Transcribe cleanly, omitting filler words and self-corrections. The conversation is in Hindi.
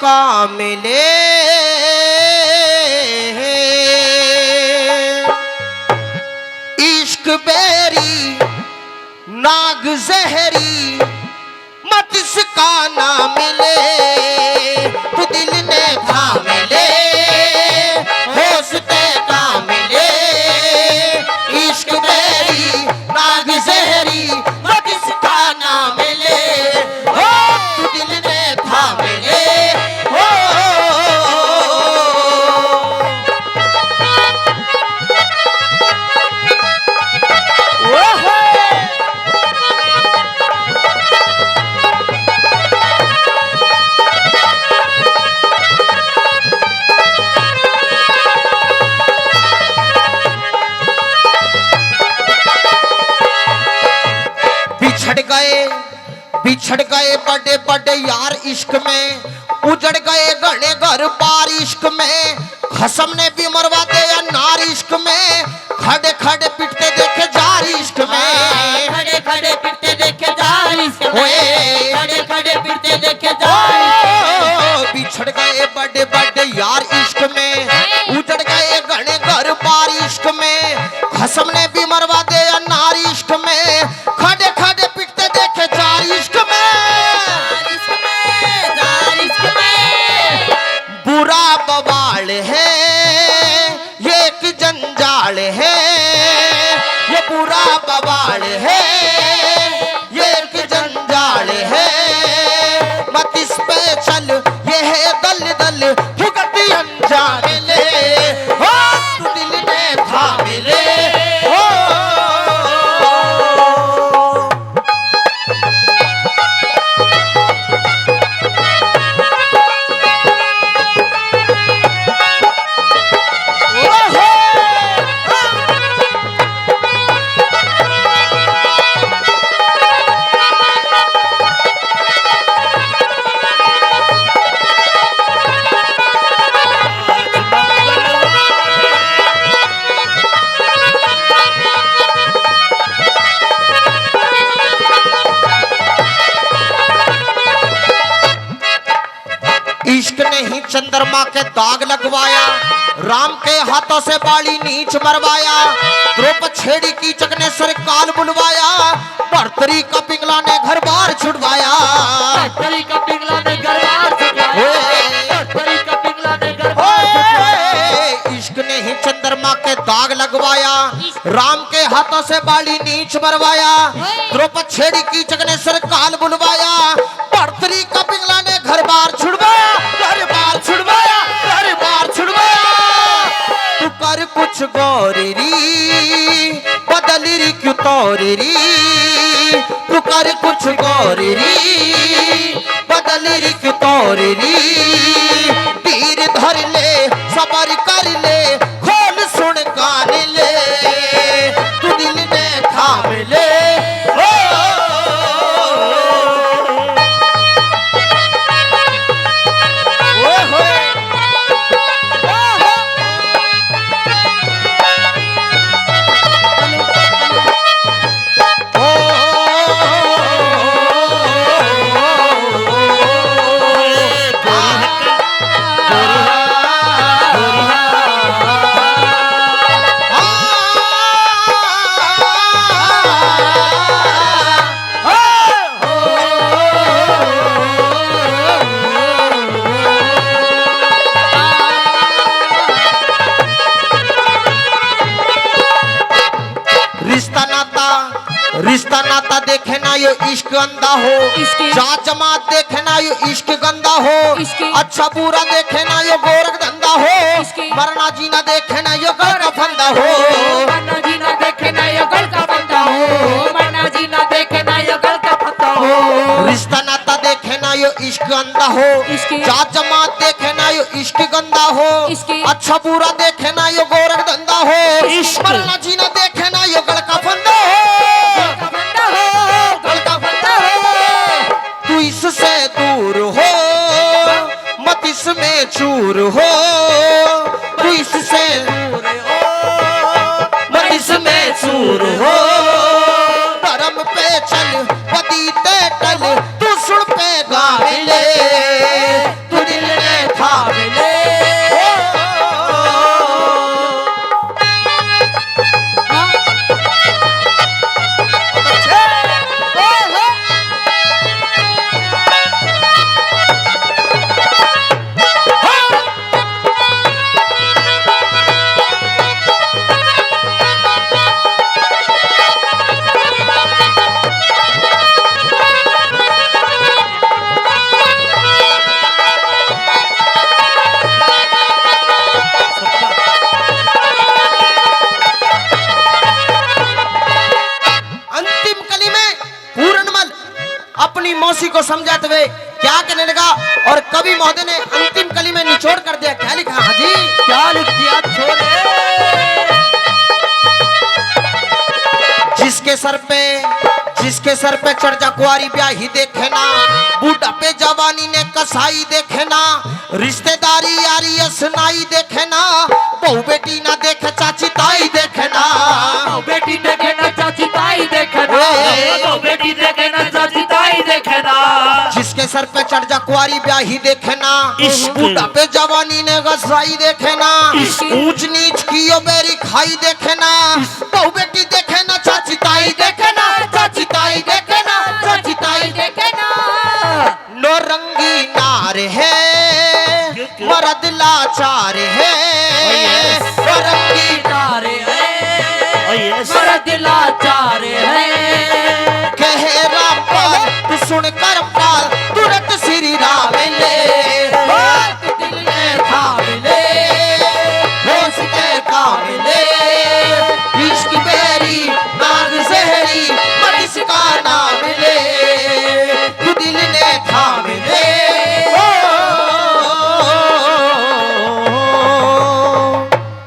का मिले इश्क बेरी नाग जहरी मत इसका ना मिले तो दिल ने था मिले होसते का मिले इश्क बेरी नाग जहरी मत इसका ना मिले हो तो दिल ने था मिले हो बिछड़ गए बड़े बड़े यार इश्क में उजड़ गए घने घर बार इश्क में खसम ने भी मरवा दिया नार इश्क में खड़े खड़े पिटते देखे जार इश्क में खड़े खड़े पिटते देखे जार इश्क में खड़े खड़े पिटते देखे जार बिछड़ गए बड़े बड़े यार इश्क में उजड़ गए घने घर बार इश्क में खसम ने भी मरवा दिया नार इश्क में खड़े खड़े पिटते देखे जार इश्क में बुरा बवाल है ये एक जंजाल है ये बुरा बवाल है ये एक जंजाल है मत इस पे चल ये है दल दल भुगती अनजान ले हो तू दिल ने था मिले हो इश्क ने ही चंद्रमा के दाग लगवाया राम के हाथों से बाली नीच मरवाया द्रौपद छेड़ी कीचक ने सरकाल बुलवाया भर्तरी का पिंगला ने घर बार छुड़वाया भर्तरी का पिंगला ने घर बार छुड़वाया भर्तरी का पिंगला ने घर बार छुड़वाया इश्क ने ही चंद्रमा के दाग लगवाया राम के हाथों से बाली नीच मरवाया द्रौपद छेड़ी कीचक ने सरकाल बुलवाया भर्तरी का पिंगला ने घर बार छुड़वाया घर बार छुड़वाया घर बार छुड़वाया तू कर कुछ गौरी री बदल री क्यों तोरी री तू कर कुछ गौरी री बदल री क्यों तोरी री तीर धर ले सबर कर ले खोल सुन कान ले तू दिल में थाम ले रिश्ता नाता देखे ना ये इश्क अंधा हो जात जमात देखे ना ये इश्क गंदा हो अच्छा बुरा देखे ना ये गोरख धंधा हो मरना जीना देखे ना ये गल का फंदा हो मरना जीना देखे ना ये गल का फंदा हो मरना जीना देखे ना ये गल का फंदा हो रिश्ता नाता देखे ना ये इश्क अंधा हो जात जमात देखे ना ये इश्क गंदा हो अच्छा बुरा देखे ना ये गोरख धंधा हो मरना जीना देखे ना ये गल का फंदा हो तू इससे दूर हो मत इसमें चूर हो तू इससे दूर हो मत इसमें चूर हो धर्म पे चल पति ते टल तू सुन पे गाने ले तू दिल मौसी को समझाते हुए क्या कहने लगा और कवि महोदय ने अंतिम कली में निचोड़ कर दिया। क्या लिखा हाजी? क्या लिख दिया छोरे? जिसके सर पे चढ़ जा कुआरी ब्याही देखे ना, बूढ़ा पे जवानी ने कसाई देखे ना, रिश्तेदारी यारी असनाई देखे ना, बहू बेटी ना देखे चाची ताई देखे ना, बहू बेटी देखे ना चाची ताई देखे ना, बहू बेटी देखे ना चाची ताई देखे ना। जिसके सर पे चढ़ जा कुआरी ब्याही देखे ना, बूढ़ा पे जवानी ने कसाई देखे ना, ऊंच नीच की बेरी खाई देखे ना, बहू बेटी देखे